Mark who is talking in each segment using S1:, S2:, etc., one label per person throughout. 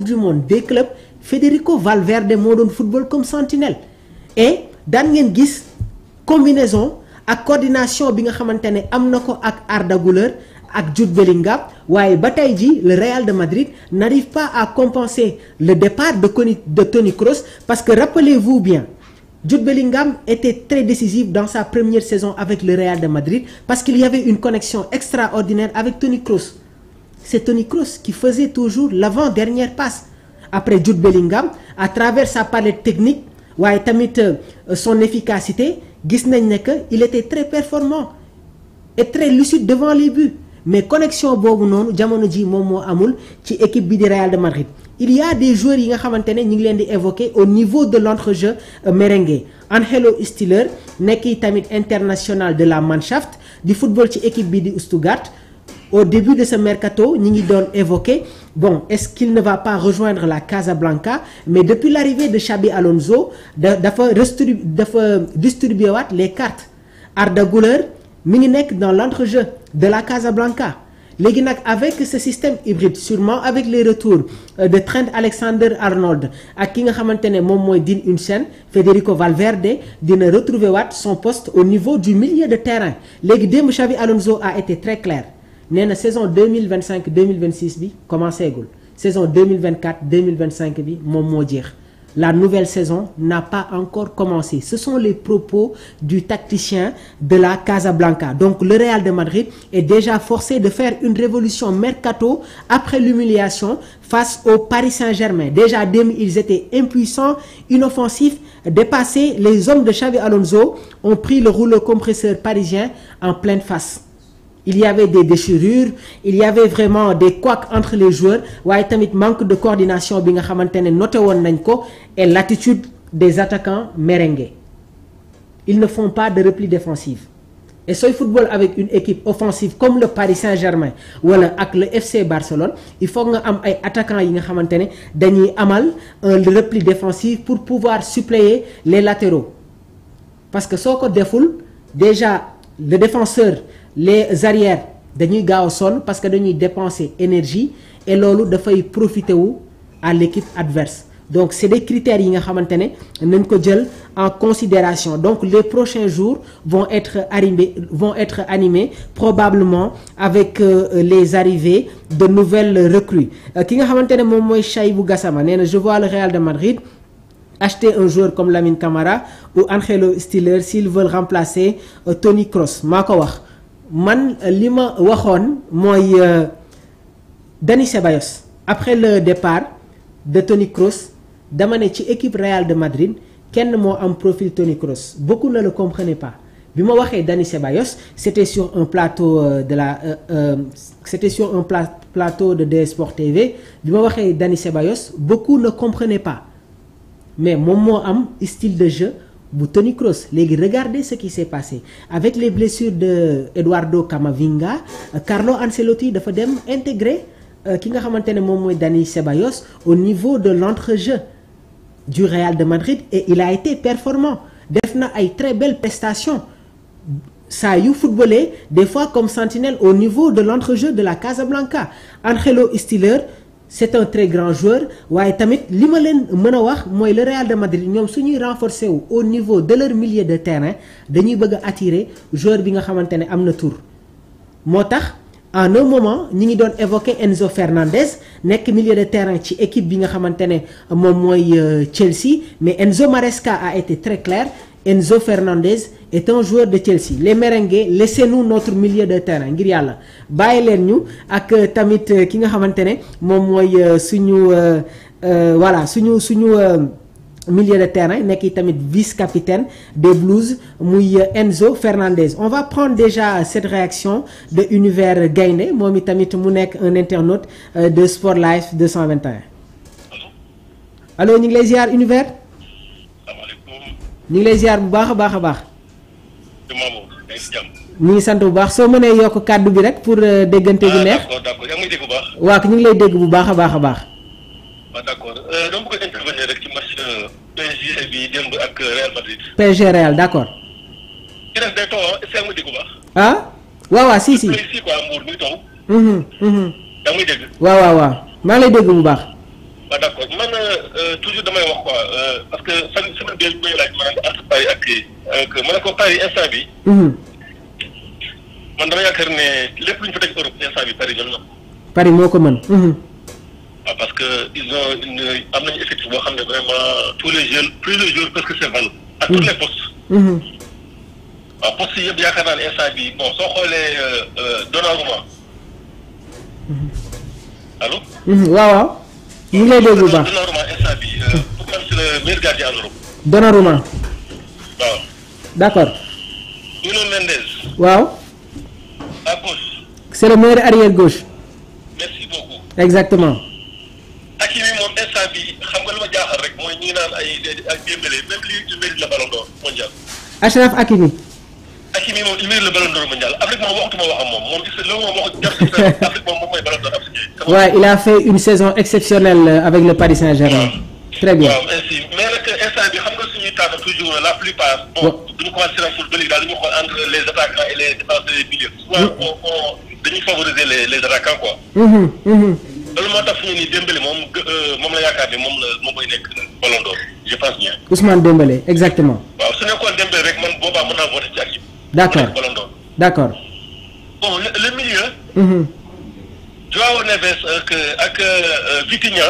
S1: du monde des clubs Federico Valverde moo doon football comme sentinelle et daan ngeen gis combinaison ak coordination bi nga xamante ne am na ko ak Arda Güler ak Jude Bellingham waaye ba tey ji le Real de Madrid n'arrive pas à compenser le départ de Toni Kroos parce que rappelez-vous bien Jude Bellingham était très décisif dans sa première saison avec le Real de Madrid parce qu'il y avait une connexion extraordinaire avec Toni Kroos. C'est Toni Kroos qui faisait toujours l'avant-dernière passe après Jude Bellingham à travers sa palette technique waaye tamit son efficacité gis nañ ne que il était très performant et très lucide devant les buts mais connexion boobu noonu jamono ji moom moo amul ci équipe bi di Real de Madrid. Il y a des joueurs yi nga xamante ne ñu ngi leen di évoquer au niveau de l'entrejeu merengue Angelo Stiller nekk tamit international de la Mannschaft di football ci équipe bi di Stuttgart. Au début de ce mercato ñi ngi doon évoquer bon est-ce qu'il ne va pas rejoindre la Casablanca mais depuis l'arrivée de Xabi Alonso dafa distribuer waat les cartes Arda Güler mi ngi nekk dans l'entrejeu de la Casablanca léegi nag avec ce système hybride sûrement avec les retours de Trent Alexander-Arnold ak ki nga xamante ne moom mooy Dean Huijsen Federico Valverde dina retrouver waat son poste au niveau du milieu de terrain léegi démb Xabi Alonso a été très clair nee na saison 2025-2026 bi commencé gul saison 2024-2025 bi moom moo jeex la nouvelle saison n'a pas encore commencé ce sont les propos du tacticien de la Casablanca donc le Real de Madrid est déjà forcé de faire une révolution mercato après l'humiliation face au Paris Saint-Germain déjà démb ils étaient impuissants inoffensifs dépassés les hommes de Xabi Alonso ont pris le rouleau compresseur parisien en pleine face. Il y avait des déchirures il y avait vraiment des couacs entre les joueurs waaye tamit manque de coordination bi nga xamante ne noté woon nañ ko et l'attitude des attaquants merengues ils ne font pas de repli défensif et sooy football avec une équipe offensive comme le Paris Saint-Germain wala ak le FC Barcelone il faut nga am ay attaquants yi nga xamante ne dañuy amal un repli défensif pour pouvoir suppléer les latéraux parce que soo ko deful déjà le défenseur les arrières dañuy gaaw a sonn parce que dañuy dépenser énergie et loolu dafay profiter wu à l'équipe adverse donc c'est des critères yi nga xamante ne nañ ko jël en considération donc les prochains jours vont être animés probablement avec les arrivées de nouvelles recrues ki nga xamante ne moom mooy Chaïbou Gassama nee na je vois le Real de Madrid acheter un joueur comme Lamine Camara ou Angelo Stiller s'ils veulent remplacer Toni Kroos maa ko wax man li ma waxoon mooy Dani Ceballos après le départ de Toni Kroos dama ne ci équipe Real de Madrid kenn moo am profil Toni Kroos beaucoup ne le comprenaient pas bi ma waxee Dani Ceballos c'était sur un plateau plateau de DS Sport TV bi ma waxee Dani Ceballos beaucoup ne comprenaient pas mais moom moo am style de jeu bu Toni Kroos léegi regardez ce qui s'est passé avec les blessures de Eduardo Camavinga Carlo Ancelotti dafa dem intégrer ki nga xamante ne moom mooy Dani Ceballos au niveau de l'entrejeu du Real de Madrid et il a été performant def na ay très belles prestations saa yu footballé des fois comme sentinelle au niveau de l'entrejeu de la Casablanca Angelo Stiller c'est un très grand joueur waaye tamit li ma leen mën a wax mooy le Real de Madrid ñoom suñuy renforcer wu au niveau de leur milieu de terrain dañuy bëgg a attirer joueur bi nga xamante ne am na tour moo tax en un moment ñi ngi doon évoquer Enzo Fernandez nekk milieu de terrain ci équipe bi nga xamante ne moom mooy Chelsea mais Enzo Maresca a été très clair Enzo Fernandez est un joueur de Chelsea les merengues laissez-nous notre milieu de terrain ngir yàlla bàyyi leen ñu ak tamit ki nga xamante ne moom mooy suñu milieu de terrain nekk tamit vice-capitaine des Blues muy Enzo Fernandez on va prendre déjà cette réaction de Univers Gaynde moom tamit mu nekk un internaute de Sport Life 221 allo ñu ngi lay ziar Univers ñu ngi lay ziar bu baax a baax a baax ñu ngi sant bu baax soo mënee yokk kàddu bi rek pour déggante bi neex
S2: d'accord yaa ngi may dégg bu baax
S1: waaw ñu ngi lay dégg bu baax a baax a baax
S2: d'accord dama bëgg intervenir rek ci match PSG bi démb ak Real Madrid
S1: PSG Real d'accord
S2: ci def day taw est-ce que yaa ngi may dégg bu baax
S1: ah waaw si
S2: quoi Mbour muy taw yaa ngi may dégg
S1: waaw maa ngi lay dégg bu baax
S2: waaw d'accord man toujours damay wax quoi parce que semaine bii may laaj maanaam entre Paris ak ma ne ko Paris instant bi man dama yaakaar ne lépp lu ñu fa teg Europe instant bi Paris ñoom
S1: Paris moo ko mën.
S2: waaw parce que ils ont am nañu effectif boo xam ne vraiment tous les jours parce que c'est valable à tous les postes. waaw postes yëpp yaakaar naa ne instant bi bon soo xoolee Donnarumma allo.
S1: waaw. ñu ngi lay dégg bu baax
S2: Donnarumma instant bi pour man c'est le meilleur gardien en Europe.
S1: Donnarumma.
S2: waaw.
S1: d'accord.
S2: Nuno Mendes.
S1: waaw.
S2: à gauche.
S1: c'est le meilleur arrière gauche.
S2: merci beaucoup.
S1: exactement.
S2: Hakimi moom instant bi xam nga lu ma jaaxal rek mooy ñi naan ay Dembélé même lui il mérite le ballon d'or mondial.
S1: Achraf Hakimi.
S2: Hakimi moom il mérite le ballon d'or mondial Afrique moom waxtuma wax ak moom gis loolu moom wax def Afrique moom mooy ballon d'or africain.
S1: Ouais, il a fait une saison exceptionnelle avec le Paris Saint-Germain. Très bien.
S2: waaw merci mais nag instant bi xam nga suñuy tànn toujours la plupart. bon duñu commencé rek football yi daal dañuy xool entre les attaquants et les défenseurs et les milieux. souvent dañuy favoriser les attaquants quoi. loolu moo tax fi ñu nii Dembélé moom la yaakaar ni moom mooy nekk ballon d'or je pense bien.
S1: Ousmane Dembélé exactement.
S2: waaw su nekkoon Dembélé rek man boobaa mën naa voter ci ak yi.
S1: d'accord
S2: ballon d'or.
S1: d'accord.
S2: bon le milieu. Joao Neves ak Vitinha.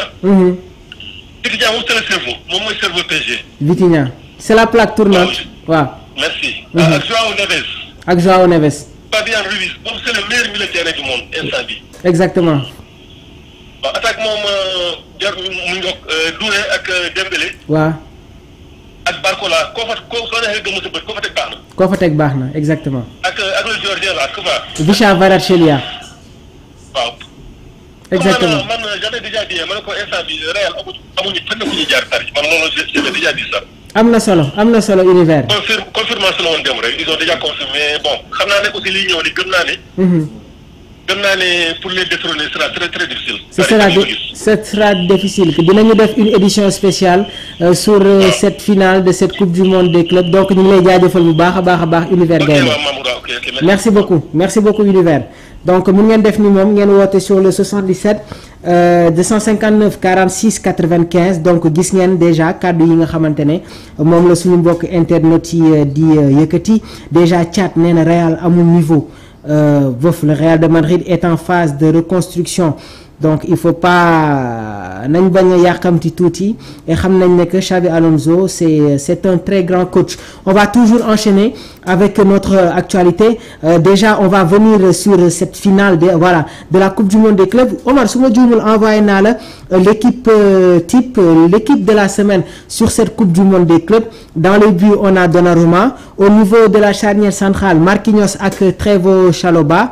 S2: Vitinha moom c'est le cerveau moom mooy cerveau PSG.
S1: Vitinha c'est la plaque tournante. waaw.
S2: merci. ak Joao Neves.
S1: ak Joao Neves.
S2: Fabian Ruiz moom c'est le meilleur milieu de terrain du monde instant bi.
S1: exactement.
S2: waaw attaque moom jar mu ngi Doué ak Dembélé.
S1: waaw.
S2: ak Barcola koo soo neexee gëmm sa bët koo fa teg baax na.
S1: koo fa teg baax na exactement.
S2: ak le Géorgien là Kuba.
S1: Visha Kvaratskhelia.
S2: waaw.
S1: exactement
S2: man j'avais déjà dit ma ne ko instant bi Real amuñu fenn fu ñuy jaar Paris man loolu j'avais déjà dit ça.
S1: am na solo univers.
S2: confirmation la woon dem rek ils ont déjà confirmé bon xam naa ne aussi liy ñëw ni gëm naa ne pour les détrôner sera très très difficile.
S1: ce sera difficile dinañu def une édition spéciale sur cette finale de cette coupe du monde des clubs donc ñu ngi lay jaajëfal bu baax a baax univers gaynde. merci beaucoup univers. donc mun ngeen def ni moom ngeen woote sur le 77 259 46 95 donc gis ngeen déjà kàddu yi nga xamante ne moom la suñu mbokk internet yi di yëkkati déjà chat nee na Real amul niveau. Le Real de Madrid est en phase de reconstruction donc il faut pas nañ bañ a yàqamti tuuti et xam nañ ne que Xabi Alonso c'est un très grand coach. On va toujours enchaîner avec notre actualité déjà on va venir sur cette finale de la Coupe du Monde des clubs. Omar su ma juumul envoyé naa la l'équipe type l'équipe de la semaine sur cette Coupe du Monde des clubs. Dans les buts on a Donnarumma, au niveau de la charnière centrale Marquinhos ak Trevoh Chalobah,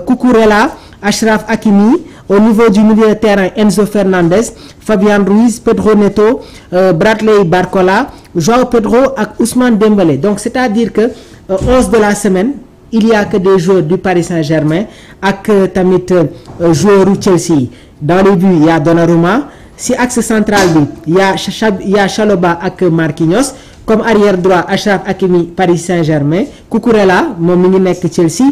S1: Cucurella, Achraf Hakimi, au niveau du milieu de terrain Enzo Fernandez, Fabian Ruiz, Pedro Neto, Bradley Barcola, João Pedro ak Ousmane Dembélé. Donc c'est-à-dire que 11 de la semaine il y a que des joueurs du Paris Saint-Germain ak tamit joueurs du Chelsea. Dans les buts il y a Donnarumma, si axe central bi il y a Chalobah ak Marquinhos, comme arrière droit Achraf Hakimi Paris Saint-Germain, Cucurella moom mi ngi nekk Chelsea.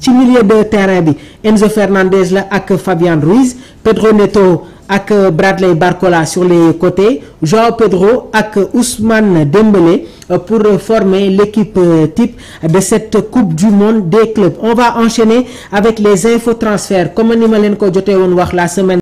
S1: ci milieu de terrain bi Enzo Fernandez la ak Fabian Ruiz, Pedro Neto ak Bradley Barcola sur les côtés, João Pedro ak Ousmane Dembélé pour former l'équipe type de cette Coupe du Monde des clubs. On va enchaîner avec les infos transferts comme ni ma leen ko jotee woon wax la semaine